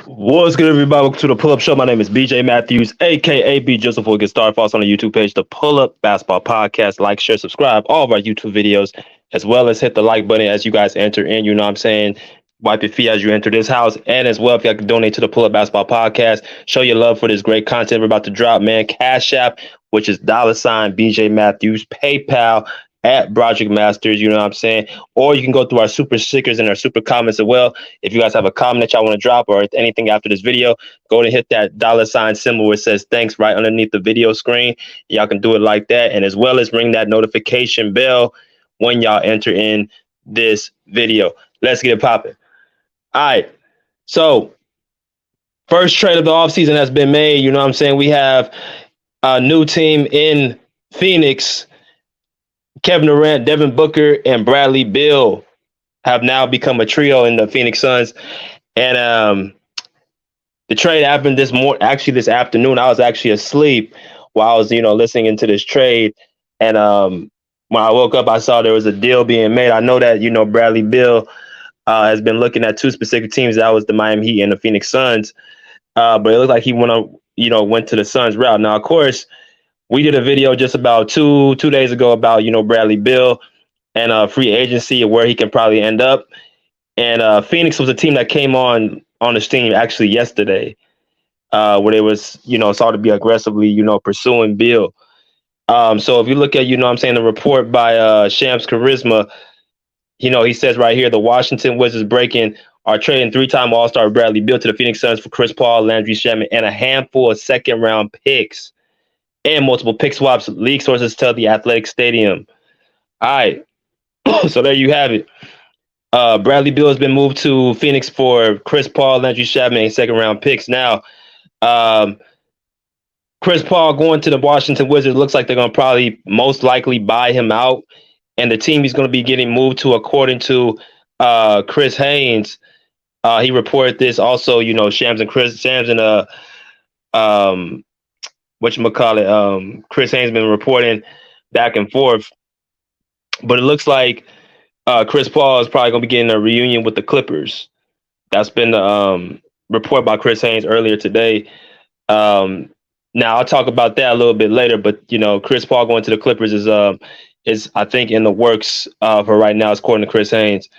What's good, everybody? Welcome to the Pull Up Show. My name is BJ Matthews, aka B Joseph. Will get started. Follow us on the YouTube page, the Pull Up Basketball Podcast. Like, share, subscribe, all of our YouTube videos, as well as hit the like button as you guys enter in. You know what I'm saying? Wipe your feet as you enter this house. And as well, if you can donate to the Pull Up Basketball Podcast, show your love for this great content we're about to drop, man. Cash App, which is $ BJ Matthews, PayPal at Broderick Masters, you know what I'm saying? Or you can go through our super stickers and our super comments as well. If you guys have a comment that y'all want to drop or anything after this video, go and hit that $ symbol where it says thanks right underneath the video screen. Y'all can do it like that. And as well as ring that notification bell when y'all enter in this video. Let's get it popping. All right. So, first trade of the offseason has been made. You know what I'm saying? We have a new team in Phoenix. Kevin Durant, Devin Booker, and Bradley Beal have now become a trio in the Phoenix Suns. And the trade happened this afternoon. I was actually asleep while I was, listening into this trade. And when I woke up, I saw there was a deal being made. I know that, Bradley Beal has been looking at two specific teams. That was the Miami Heat and the Phoenix Suns. But it looked like he went to the Suns route. Now, of course, we did a video just about two days ago about, Bradley Beal and free agency and where he can probably end up. And Phoenix was a team that came on the team actually yesterday, where they was, saw to be aggressively, pursuing Beal. So if you look at, the report by Shams Charisma, he says right here, the Washington Wizards breaking are trading three-time All-Star Bradley Beal to the Phoenix Suns for Chris Paul, Landry Shamet, and a handful of second-round picks and multiple pick swaps, league sources tell the Athletic Stadium. All right. So there you have it. Bradley Beal has been moved to Phoenix for Chris Paul, Landry Shamet, and second-round picks. Now, Chris Paul going to the Washington Wizards looks like they're going to probably most likely buy him out. And the team he's going to be getting moved to, according to Chris Haynes, he reported this also, Shams and Chris Haynes been reporting back and forth. But it looks like Chris Paul is probably going to be getting a reunion with the Clippers. That's been the report by Chris Haynes earlier today. Now I'll talk about that a little bit later. But Chris Paul going to the Clippers is I think in the works for right now, according to Chris Haynes.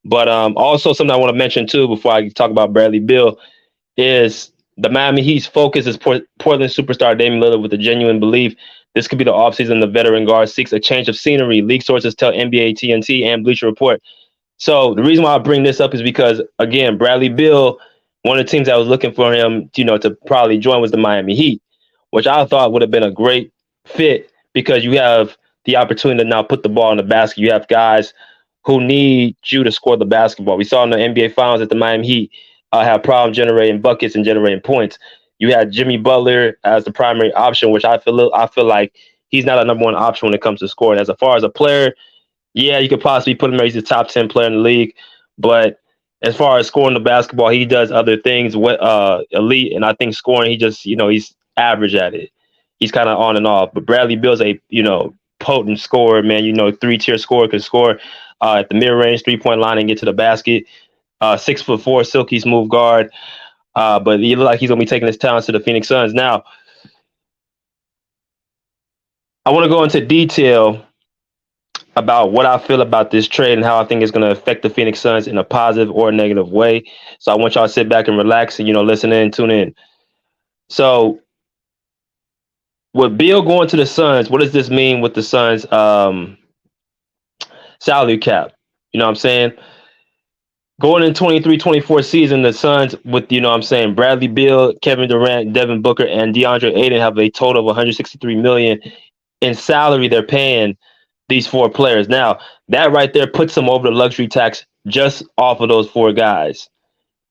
But also something I want to mention too before I talk about Bradley Beal is the Miami Heat's focus is Portland superstar Damian Lillard with a genuine belief this could be the offseason. The veteran guard seeks a change of scenery. League sources tell NBA TNT and Bleacher Report. So the reason why I bring this up is because, again, Bradley Beal, one of the teams that was looking for him, to probably join was the Miami Heat, which I thought would have been a great fit because you have the opportunity to now put the ball in the basket. You have guys who need you to score the basketball. We saw in the NBA Finals that the Miami Heat have problems generating buckets and generating points. You had Jimmy Butler as the primary option, which I feel like he's not a number one option when it comes to scoring. As far as a player, yeah, you could possibly put him as a top 10 player in the league, but as far as scoring the basketball, he does other things elite, and I think scoring, he just he's average at it. He's kind of on and off. But Bradley Beal's a potent scorer, man. 3-tier scorer, could score at the mid-range 3-point line and get to the basket. 6'4", silky smooth guard. But he looks like he's going to be taking his talents to the Phoenix Suns. Now, I want to go into detail about what I feel about this trade and how I think it's going to affect the Phoenix Suns in a positive or a negative way. So I want y'all to sit back and relax and, listen in, tune in. So with Beal going to the Suns, what does this mean with the Suns' salary cap? You know what I'm saying? Going in 23-24 season, the Suns with, Bradley Beal, Kevin Durant, Devin Booker, and DeAndre Ayton have a total of $163 million in salary they're paying these four players. Now, that right there puts them over the luxury tax just off of those four guys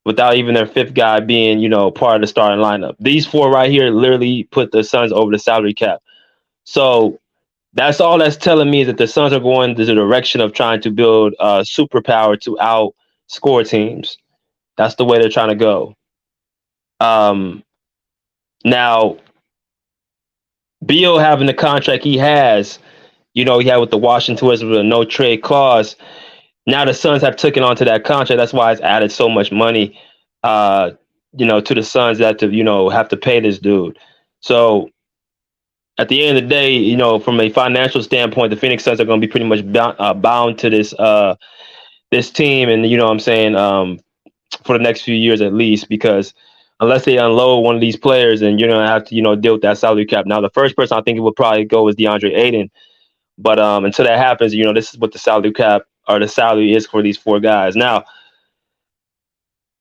without even their fifth guy being, part of the starting lineup. These four right here literally put the Suns over the salary cap. So that's all that's telling me is that the Suns are going in the direction of trying to build a superpower to outscore teams. That's the way they're trying to go. Now, Beal having the contract he has, he had with the Washington Wizards with a no trade clause. Now the Suns have taken onto that contract. That's why it's added so much money to to the Suns that to have to pay this dude. So at the end of the day, from a financial standpoint, the Phoenix Suns are going to be pretty much bound to this team, and what I'm saying, for the next few years at least, because unless they unload one of these players, and you're gonna have to deal with that salary cap. Now, the first person I think it would probably go is DeAndre Ayton, but until that happens, this is what the salary cap or the salary is for these four guys. Now,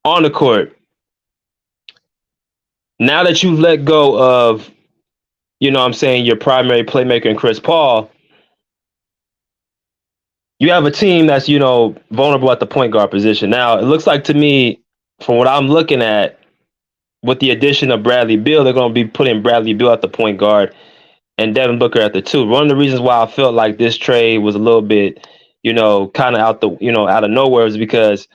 on the court, now that you've let go of what I'm saying, your primary playmaker in Chris Paul, you have a team that's vulnerable at the point guard position. Now, it looks like to me, from what I'm looking at, with the addition of Bradley Beal, they're going to be putting Bradley Beal at the point guard and Devin Booker at the two. One of the reasons why I felt like this trade was a little bit, kind of out of nowhere, is because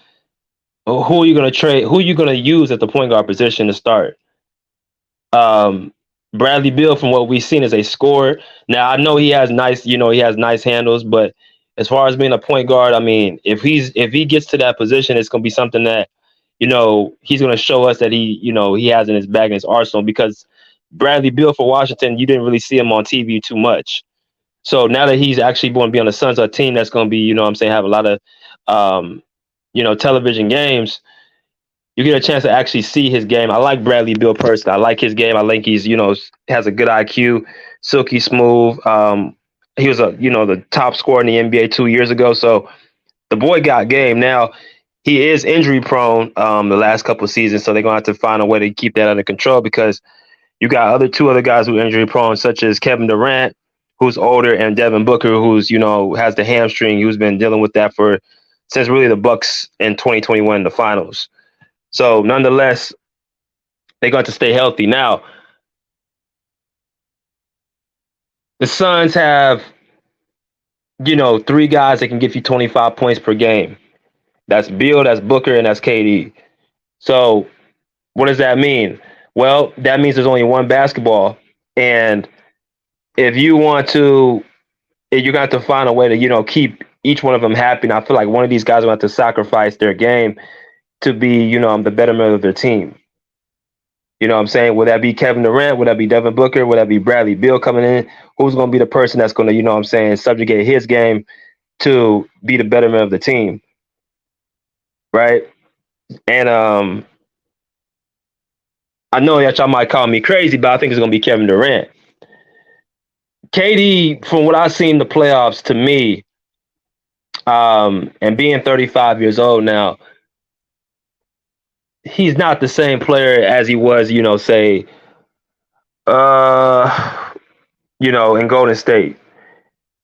who are you going to trade? Who are you going to use at the point guard position to start? Bradley Beal, from what we've seen, is a scorer. Now, I know he has nice handles, but as far as being a point guard, I mean, if he gets to that position, it's going to be something that he's going to show us that he has in his bag, in his arsenal, because Bradley Beal for Washington, you didn't really see him on TV too much. So now that he's actually going to be on the Suns, a team that's going to be, what I'm saying, have a lot of, television games, you get a chance to actually see his game. I like Bradley Beal personally. I like his game. I think he's, has a good IQ, silky smooth. He was the top scorer in the NBA 2 years ago. So the boy got game. Now, he is injury prone the last couple of seasons, so they're gonna have to find a way to keep that under control, because you got two other guys who are injury prone, such as Kevin Durant, who's older, and Devin Booker, who's has the hamstring, who's been dealing with that since really the Bucks in 2021 in the finals. So nonetheless, they got to stay healthy. Now, the Suns have three guys that can give you 25 points per game. That's Beal, that's Booker, and that's KD. So what does that mean? Well, that means there's only one basketball. And if you want to, you're going to have to find a way to, keep each one of them happy. And I feel like one of these guys will have to sacrifice their game to be, the betterment of their team. You know what I'm saying? Would that be Kevin Durant? Would that be Devin Booker? Would that be Bradley Beal coming in? Who's going to be the person that's going to, what I'm saying, subjugate his game to be the betterment of the team? Right? And I know that y'all might call me crazy, but I think it's going to be Kevin Durant. KD, from what I've seen in the playoffs, to me, and being 35 years old now, he's not the same player as he was, say, in Golden State.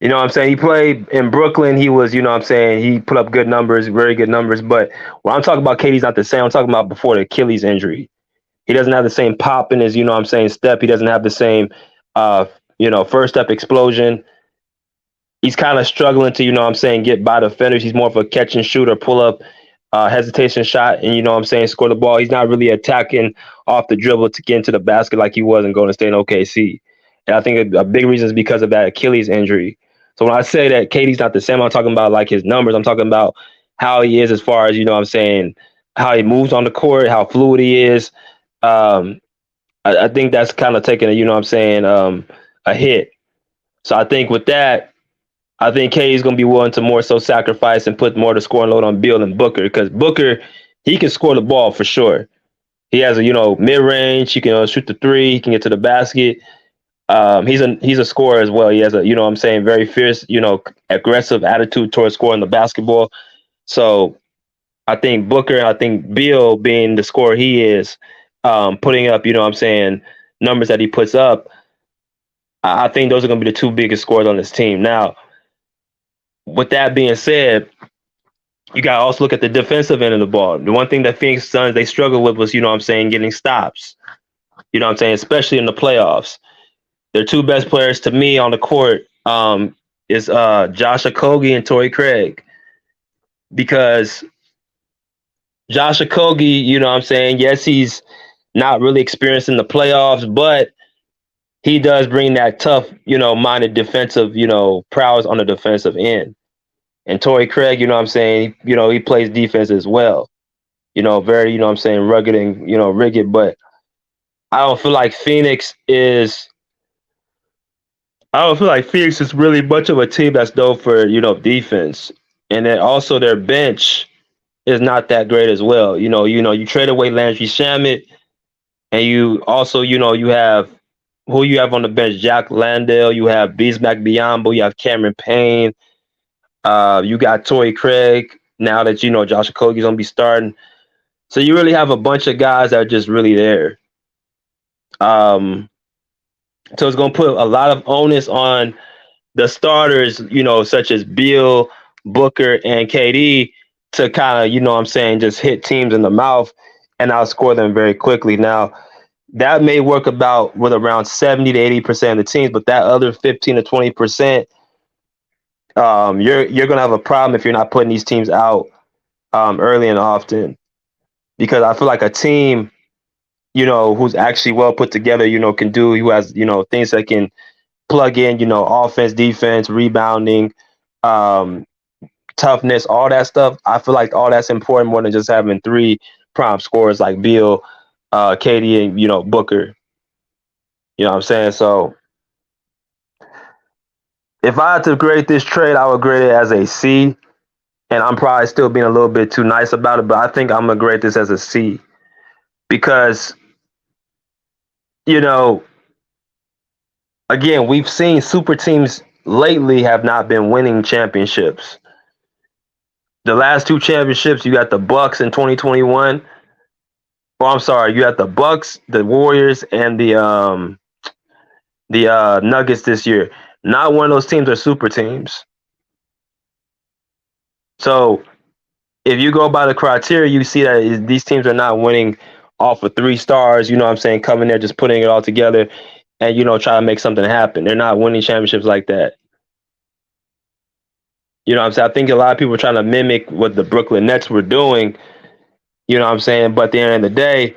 You know what I'm saying? He played in Brooklyn. He was, what I'm saying, he put up good numbers, very good numbers. But when I'm talking about KD's not the same, I'm talking about before the Achilles injury. He doesn't have the same pop in his, what I'm saying, step. He doesn't have the same, first step explosion. He's kind of struggling to, what I'm saying, get by defenders. He's more of a catch and shoot or pull up hesitation shot and, what I'm saying, score the ball. He's not really attacking off the dribble to get into the basket like he was in Golden State and OKC. And I think a big reason is because of that Achilles injury. So when I say that KD's not the same, I'm talking about like his numbers. I'm talking about how he is as far as, what I'm saying, how he moves on the court, how fluid he is. I think that's kind of taking a, what I'm saying, a hit. So I think with that, I think KD's going to be willing to more so sacrifice and put more of the scoring load on Beal and Booker, because Booker, he can score the ball for sure. He has a, mid-range. He can shoot the three. He can get to the basket. He's a scorer as well. He has a, what I'm saying, very fierce, aggressive attitude towards scoring the basketball. So I think Booker, I think Beal, being the scorer he is, putting up, what I'm saying, numbers that he puts up, I think those are going to be the two biggest scorers on this team. Now, with that being said, you got to also look at the defensive end of the ball. The one thing that Phoenix Suns, they struggled with was, what I'm saying, getting stops. You know what I'm saying? Especially in the playoffs. Their two best players to me on the court is Josh Okogie and Torrey Craig. Because Josh Okogie, what I'm saying, yes, he's not really experienced in the playoffs, but he does bring that tough, minded defensive, prowess on the defensive end. And Torrey Craig, what I'm saying, he plays defense as well. very, what I'm saying, rugged and, rigid. But I don't feel like Phoenix is. I don't feel like Phoenix is really much of a team that's known for, defense. And then also their bench is not that great as well. You trade away Landry Shamet, and you also, you have who you have on the bench: Jack Landale, you have Bismack Biyombo, you have Cameron Payne, you got Torrey Craig. Now that Josh Okogie's gonna be starting, so you really have a bunch of guys that are just really there. Um, so it's gonna put a lot of onus on the starters, such as Beal, Booker, and KD to kind of, what I'm saying, just hit teams in the mouth and outscore them very quickly. Now, that may work about with around 70 to 80% of the teams, but that other 15 to 20%, you're gonna have a problem if you're not putting these teams out early and often. Because I feel like a team, who's actually well put together, who has, things that can plug in, offense, defense, rebounding, um, toughness, all that stuff. I feel like all that's important more than just having three prime scorers like Beal, KD, and Booker. You know what I'm saying? So if I had to grade this trade, I would grade it as a C. And I'm probably still being a little bit too nice about it, but I think I'm gonna grade this as a C because you know, again, we've seen super teams lately have not been winning championships. The last two championships, you got the Bucks in 2021. Oh, I'm sorry, you got the Bucks, the Warriors, and the Nuggets this year. Not one of those teams are super teams. So if you go by the criteria, you see that these teams are not winning off of 3 stars. You know what I'm saying? Coming there, just putting it all together, and try to make something happen. They're not winning championships like that. You know what I'm saying? I think a lot of people are trying to mimic what the Brooklyn Nets were doing. You know what I'm saying? But at the end of the day,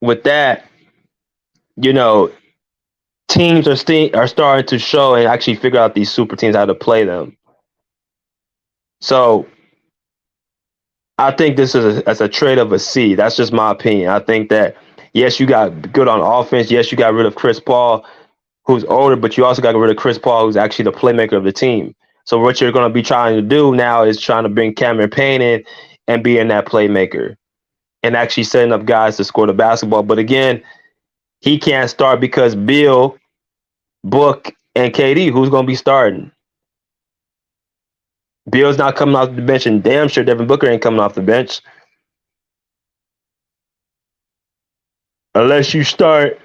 with that, you know, teams are starting to show and actually figure out these super teams how to play them. So I think this is as a trade of a C. That's just my opinion. I think that yes, you got good on offense. Yes, you got rid of Chris Paul, who's older, but you also got rid of Chris Paul, who's actually the playmaker of the team. So what you're going to be trying to do now is trying to bring Cameron Payne in and being that playmaker and actually setting up guys to score the basketball. But again, he can't start because Beal, Book, and KD, who's going to be starting? Beal's not coming off the bench, and damn sure Devin Booker ain't coming off the bench. Unless you start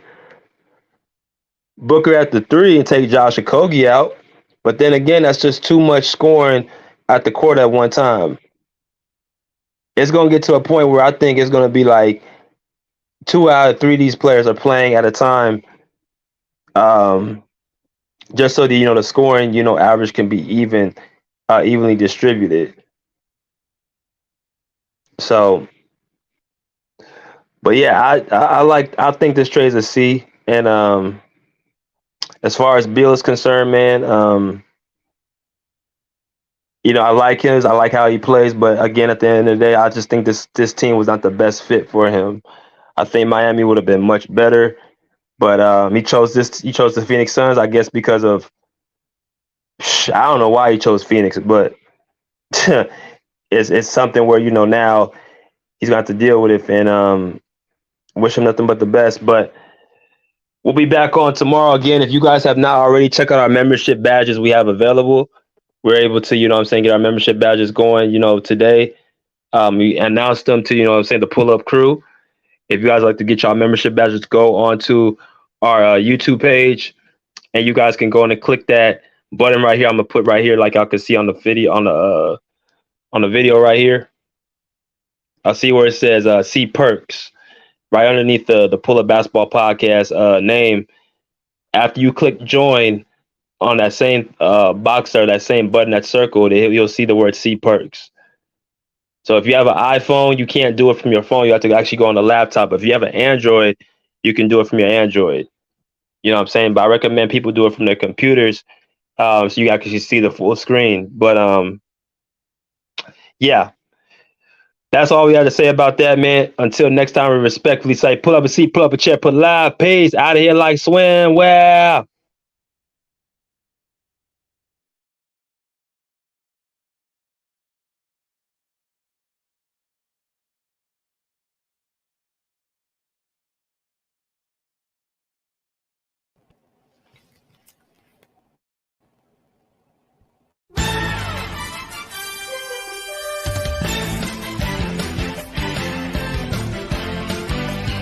Booker at the 3 and take Josh Okogie out. But then again, that's just too much scoring at the court at one time. It's going to get to a point where I think it's going to be like 2 out of 3 of these players are playing at a time, just so the scoring average can be evenly distributed. So, but yeah, I think this trade is a C. And as far as Beal is concerned, man, I like him. I like how he plays. But again, at the end of the day, I just think this team was not the best fit for him. I think Miami would have been much better. But he chose the Phoenix Suns, I guess, because of I don't know why he chose Phoenix, but it's something where now he's gonna have to deal with it, and wish him nothing but the best. But we'll be back on tomorrow again. If you guys have not already, check out our membership badges we have available. We're able to, get our membership badges going, today. We announced them to, the pull-up crew. If you guys like to get y'all membership badges, go on to our YouTube page, and you guys can go in and click that button right here. I'm gonna put right here, like y'all can see on the video on the video right here. I'll see where it says see perks right underneath the Pull Up Basketball Podcast name. After you click join on that same box or that same button, that circle, you'll see the word see perks. So if you have an iPhone, you can't do it from your phone. You have to actually go on the laptop. If you have an Android, you can do it from your Android. You know what I'm saying? But I recommend people do it from their computers, so you actually see the full screen. But yeah. That's all we have to say about that, man. Until next time, we respectfully say, pull up a seat, pull up a chair, put live. Peace. Out of here like swim. Well.